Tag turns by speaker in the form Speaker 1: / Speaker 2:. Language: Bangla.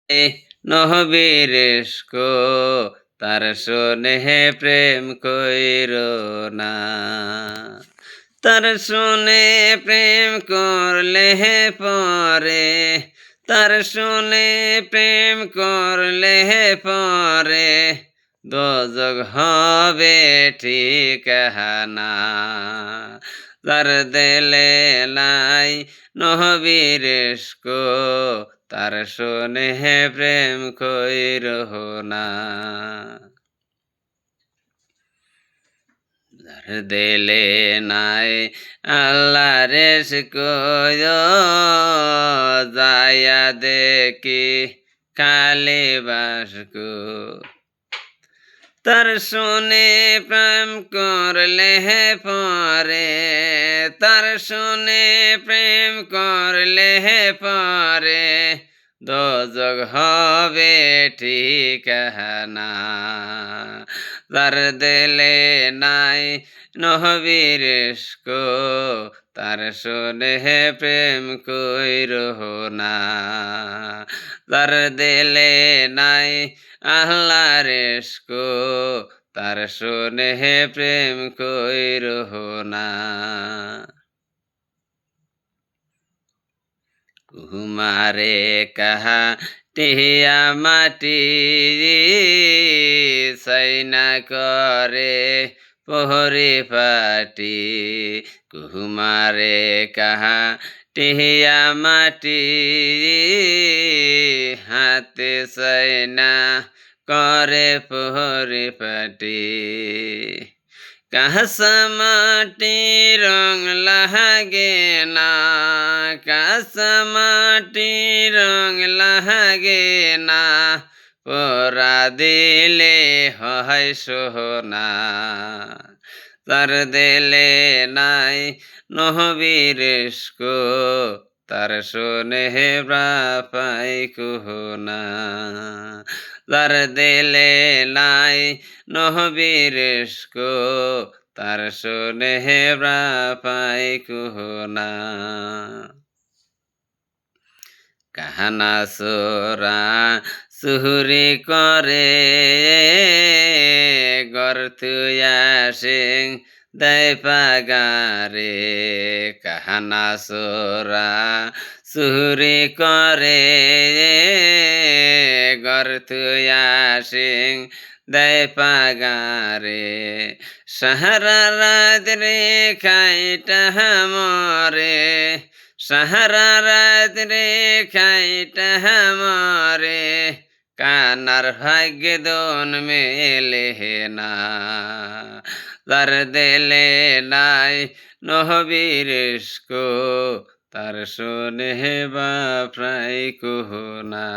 Speaker 1: নহবীর ইশকো তার শোনে প্রেম কইরো না। তার শুনে প্রেম করলে পরে, তার শুনে প্রেম করলে পরে দোজখ হবে ঠিকানা। যার দিলে নাই নহবীর ইশকো তার শুনে প্রেম কইরো না। যার দিলে নাই আল্লাহর ইশকো যায়া দেখি খালি বাসকো। তার শুনে প্রেম করলে পরে, তার শুনে প্রেম করলে পরে দোজখ হবে ঠিকানা। যার দিলে নাই নহবীর ইশকো তার শুনে প্রেম কইরো না। যার দিলে নাই আল্লাহর ইশকো তার শুনে প্রেম কইরো না। কুমারে কাহা টিয়া মাটি সাইনা করে পোহরে পাটি। কুমারে কাহা টিয়া মাটি হাতে সাইনা করে পোহরে পাটি। কাঁসামাটি রং লাগে না, কাঁসামাটি রং লাগে না পোড়া দিলে হয় সোনা। তার দিলে নাই নহবীর ইশকো তার শুনে পাই কুহনা। যার দিলে নাই নহবীর ইশকো তার শুনে পাই কুহনা। কাহানা সোরা সুহুরি করে গর্তুয়া সিং দেয় পাগারে। কাহানা সোরা সুহুরি করে গর্তুয়া সিং দেয় পাগারে। সাহারা রাত রে খাইটা মরে, সাহারা রাত রে খাইটা মরে কানার ভাগ্য দন মেলে না। যার দিলে নাই নহবীর ইশকো তার শুনে প্রায় কুহনা।